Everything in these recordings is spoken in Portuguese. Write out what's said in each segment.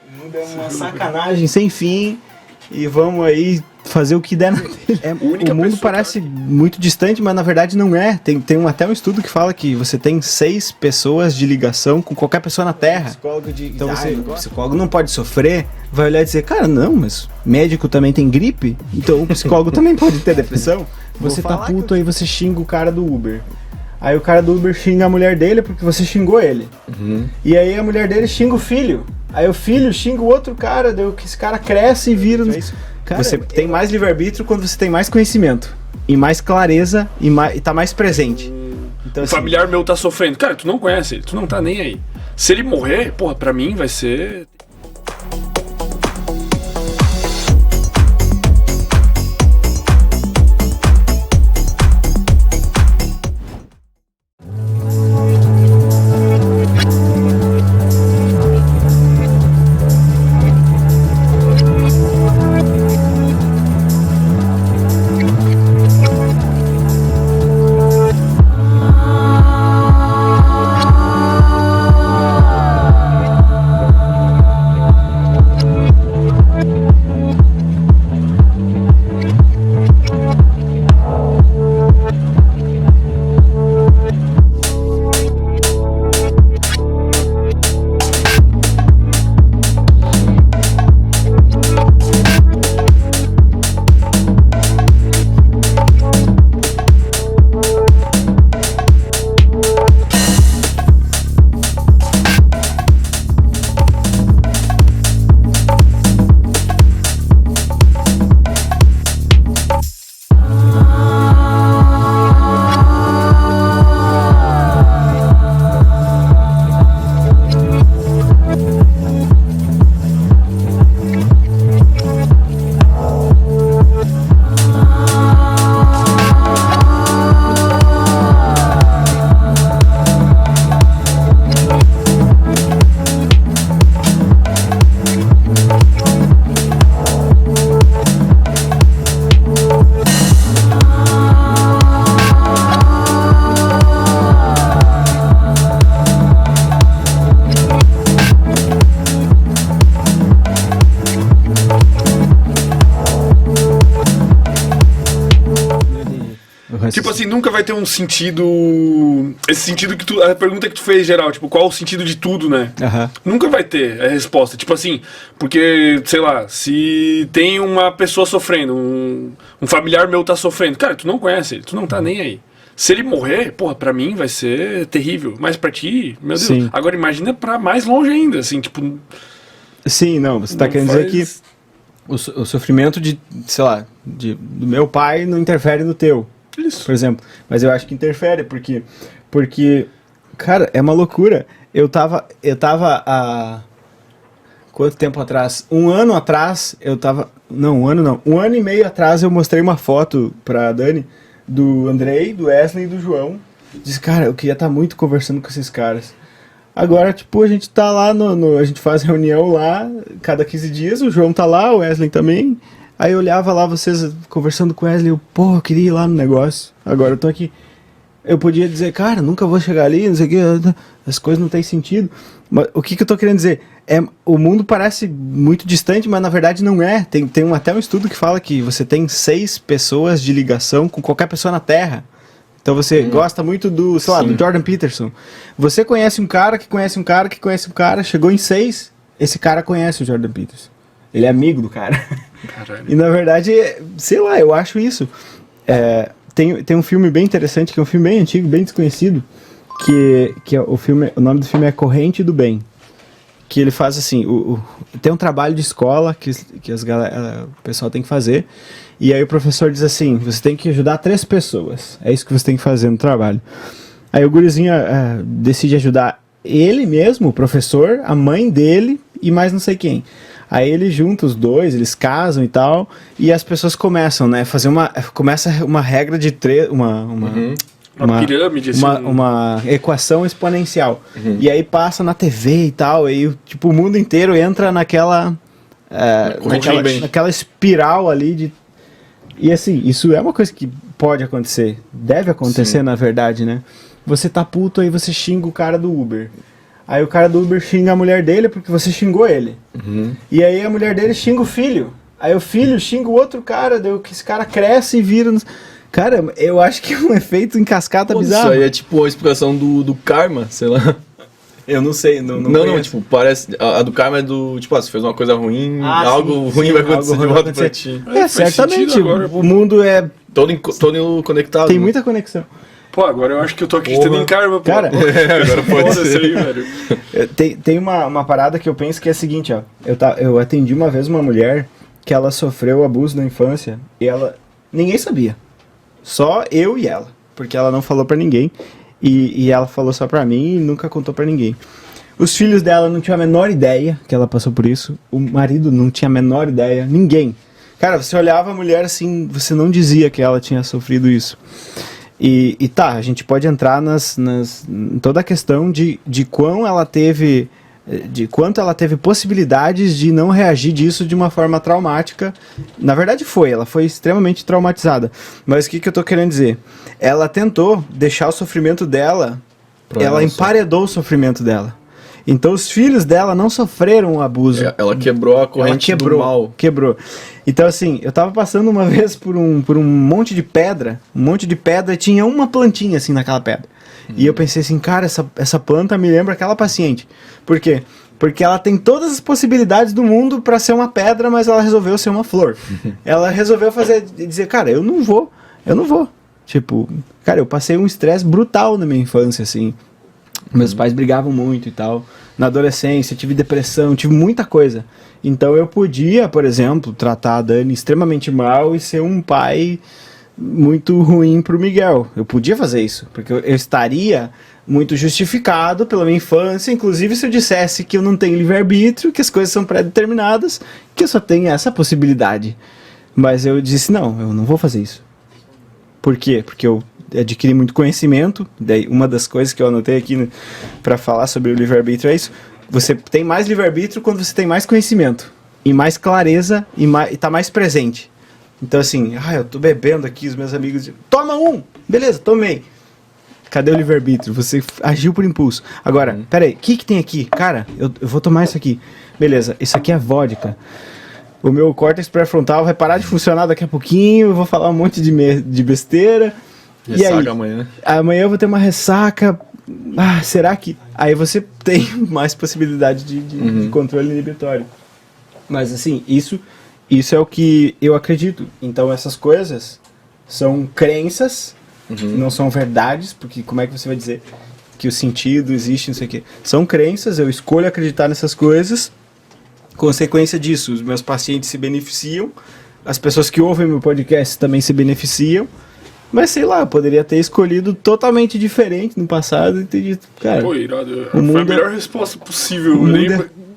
O mundo é uma sacanagem sem fim e vamos aí fazer o que der na telha. O mundo parece muito distante, mas na verdade não é. Tem até um estudo que fala que você tem 6 pessoas de ligação com qualquer pessoa na Terra. Então o psicólogo não pode sofrer, vai olhar e dizer, cara, não, mas médico também tem gripe, então o psicólogo também pode ter depressão. Você tá puto, aí você xinga o cara do Uber. Aí o cara do Uber xinga a mulher dele porque você xingou ele. E aí a mulher dele xinga o filho. Aí o filho xinga o outro cara, que esse cara cresce e vira... Cara, você tem mais livre-arbítrio quando você tem mais conhecimento, e mais clareza, e tá mais presente. Então, um familiar meu tá sofrendo. Cara, tu não conhece ele, tu não tá nem aí. Se ele morrer, porra, pra mim vai ser... Tipo assim, nunca vai ter um sentido... Esse sentido que tu... A pergunta que tu fez, geral, tipo, qual o sentido de tudo, né? Nunca vai ter a resposta. Tipo assim, porque, sei lá, se tem uma pessoa sofrendo, um familiar meu tá sofrendo, cara, tu não conhece ele, tu não tá nem aí. Se ele morrer, porra, pra mim vai ser terrível. Mas pra ti, meu Deus. Sim. Agora imagina pra mais longe ainda, assim, tipo... Sim, não, você tá querendo dizer que o sofrimento de, sei lá, do meu pai não interfere no teu. Isso. Por exemplo, mas eu acho que interfere, porque cara, é uma loucura. Eu tava há quanto tempo atrás? Um ano atrás, um ano e meio atrás eu mostrei uma foto pra Dani, do Andrei, do Wesley e do João. Disse, cara, eu queria estar muito conversando com esses caras. Agora, tipo, a gente tá lá, a gente faz reunião lá, cada 15 dias, o João tá lá, o Wesley também. Aí eu olhava lá vocês conversando com o Wesley, eu queria ir lá no negócio. Agora eu tô aqui. Eu podia dizer, cara, nunca vou chegar ali, não sei o que, as coisas não têm sentido. Mas o que eu tô querendo dizer? O mundo parece muito distante, mas na verdade não é. Tem até um estudo que fala que você tem 6 pessoas de ligação com qualquer pessoa na Terra. Então você gosta muito do, sei lá, do Jordan Peterson. Você conhece um cara que conhece um cara que conhece um cara, chegou em 6, esse cara conhece o Jordan Peterson. Ele é amigo do cara. Caralho. E na verdade, sei lá, eu acho isso. Tem um filme bem interessante, que é um filme bem antigo, bem desconhecido, que é o nome do filme é Corrente do Bem. Que ele faz assim, tem um trabalho de escola que o pessoal tem que fazer, e aí o professor diz assim, você tem que ajudar 3 pessoas, é isso que você tem que fazer no trabalho. Aí o gurizinho decide ajudar ele mesmo, o professor, a mãe dele e mais não sei quem. Aí ele junta os dois, eles casam e tal, e as pessoas começam, né, começa uma regra de 3, uma pirâmide, assim. Uma equação exponencial. E aí passa na TV e tal, e tipo, o mundo inteiro entra naquela espiral ali e assim, isso é uma coisa que pode acontecer, deve acontecer. Sim. Na verdade, né? Você tá puto, aí você xinga o cara do Uber. Aí o cara do Uber xinga a mulher dele porque você xingou ele. E aí a mulher dele xinga o filho. Aí o filho xinga o outro cara, daí esse cara cresce e vira... Cara, eu acho que é um efeito em cascata bizarro. Isso aí é tipo a explicação do karma, sei lá. Eu não sei, não, tipo, parece... A do karma é do, tipo, você fez uma coisa ruim, algo ruim vai acontecer de volta pra ti. Certamente, agora, o mundo é... Todo conectado. Tem muita conexão. Pô, agora eu acho que eu tô acreditando em karma, pô. Cara, agora pode ser aí, velho. Tem uma parada que eu penso que é a seguinte, ó. Eu atendi uma vez uma mulher que ela sofreu abuso na infância e ninguém sabia. Só eu e ela. Porque ela não falou pra ninguém. E ela falou só pra mim e nunca contou pra ninguém. Os filhos dela não tinham a menor ideia que ela passou por isso. O marido não tinha a menor ideia. Ninguém. Cara, você olhava a mulher assim, você não dizia que ela tinha sofrido isso. E tá, a gente pode entrar em toda a questão de quão ela teve... de quanto ela teve possibilidades de não reagir disso de uma forma traumática. Na verdade ela foi extremamente traumatizada. Mas o que eu tô querendo dizer? Ela tentou deixar o sofrimento dela, ela emparedou o sofrimento dela. Então os filhos dela não sofreram o abuso. Ela quebrou a corrente do mal. Quebrou. Então assim, eu tava passando uma vez por um monte de pedra, e tinha uma plantinha assim naquela pedra. E eu pensei assim, cara, essa planta me lembra aquela paciente. Por quê? Porque ela tem todas as possibilidades do mundo para ser uma pedra, mas ela resolveu ser uma flor. Ela resolveu dizer, cara, eu não vou. Tipo, cara, eu passei um estresse brutal na minha infância, assim. Meus pais brigavam muito e tal. Na adolescência, tive depressão, tive muita coisa. Então eu podia, por exemplo, tratar a Dani extremamente mal e ser um pai muito ruim pro Miguel. Eu podia fazer isso, porque eu estaria muito justificado pela minha infância, inclusive se eu dissesse que eu não tenho livre-arbítrio, que as coisas são pré-determinadas, que eu só tenho essa possibilidade. Mas eu disse, não, eu não vou fazer isso. Por quê? Porque eu adquiri muito conhecimento, daí uma das coisas que eu anotei aqui para falar sobre o livre-arbítrio é isso, você tem mais livre-arbítrio quando você tem mais conhecimento, e mais clareza, e tá mais presente. Então assim, eu tô bebendo aqui, os meus amigos dizem, toma um! Beleza, tomei. Cadê o livre-arbítrio? Você agiu por impulso. Agora, peraí, o que tem aqui? Cara, eu vou tomar isso aqui. Beleza, isso aqui é vodka. O meu córtex pré-frontal vai parar de funcionar daqui a pouquinho, eu vou falar um monte de besteira. Ressaca e aí, amanhã. Amanhã eu vou ter uma ressaca. Será que... Aí você tem mais possibilidade de controle inibitório. Mas assim, isso é o que eu acredito. Então essas coisas são crenças, não são verdades, porque como é que você vai dizer que o sentido existe, não sei o quê. São crenças, eu escolho acreditar nessas coisas. Consequência disso, os meus pacientes se beneficiam, as pessoas que ouvem meu podcast também se beneficiam. Mas sei lá, eu poderia ter escolhido totalmente diferente no passado e ter dito, cara... Pô, irado. Foi a melhor resposta possível.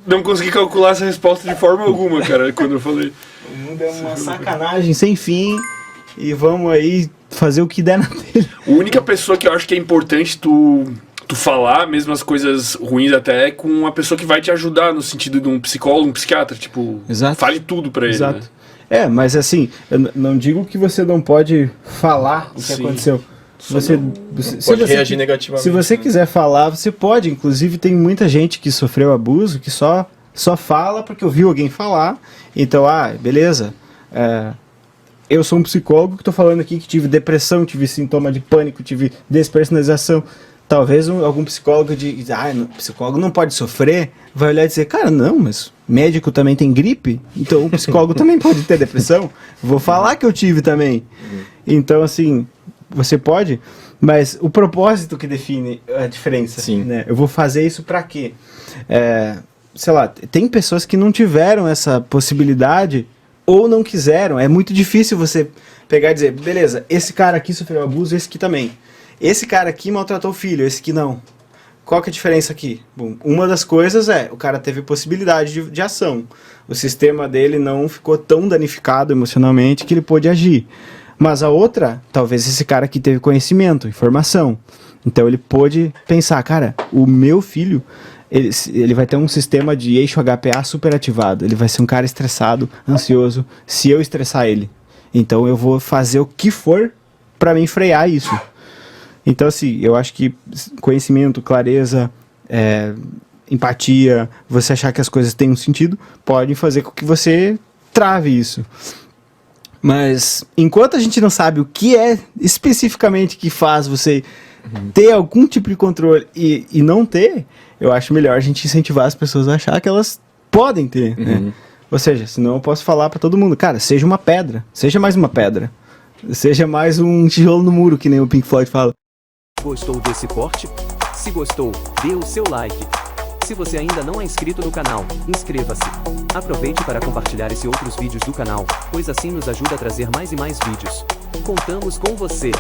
Não consegui calcular essa resposta de forma alguma, cara, quando eu falei. O mundo é uma sacanagem sem fim e vamos aí fazer o que der na telha. A única pessoa que eu acho que é importante tu falar, mesmo as coisas ruins até, é com uma pessoa que vai te ajudar no sentido de um psicólogo, um psiquiatra, tipo, Exato. Fale tudo pra ele, Exato. Né? Mas assim, eu não digo que você não pode falar o que aconteceu. Você pode reagir negativamente. Se você quiser falar, você pode. Inclusive, tem muita gente que sofreu abuso que só fala porque ouviu alguém falar. Então, beleza. Eu sou um psicólogo que estou falando aqui que tive depressão, tive sintoma de pânico, tive despersonalização. Talvez algum psicólogo diz, psicólogo não pode sofrer, vai olhar e dizer, cara, não, mas médico também tem gripe, então o psicólogo também pode ter depressão, vou falar que eu tive também. Então, assim, você pode, mas o propósito que define a diferença. Sim. Né? Eu vou fazer isso pra quê? Sei lá, tem pessoas que não tiveram essa possibilidade ou não quiseram, é muito difícil você pegar e dizer, beleza, esse cara aqui sofreu abuso, esse aqui também. Esse cara aqui maltratou o filho, esse aqui não. Qual que é a diferença aqui? Bom, uma das coisas o cara teve possibilidade de ação. O sistema dele não ficou tão danificado emocionalmente que ele pôde agir. Mas a outra, talvez esse cara aqui teve conhecimento, informação. Então ele pôde pensar, cara, o meu filho, ele vai ter um sistema de eixo HPA superativado. Ele vai ser um cara estressado, ansioso, se eu estressar ele. Então eu vou fazer o que for para me frear isso. Então, assim, eu acho que conhecimento, clareza, empatia, você achar que as coisas têm um sentido, podem fazer com que você trave isso. Mas enquanto a gente não sabe o que é especificamente que faz você ter algum tipo de controle e não ter, eu acho melhor a gente incentivar as pessoas a achar que elas podem ter, né? Ou seja, senão eu posso falar pra todo mundo, cara, seja uma pedra, seja mais uma pedra, seja mais um tijolo no muro, que nem o Pink Floyd fala. Gostou desse corte? Se gostou, dê o seu like. Se você ainda não é inscrito no canal, inscreva-se. Aproveite para compartilhar esse e outros vídeos do canal, pois assim nos ajuda a trazer mais e mais vídeos. Contamos com você!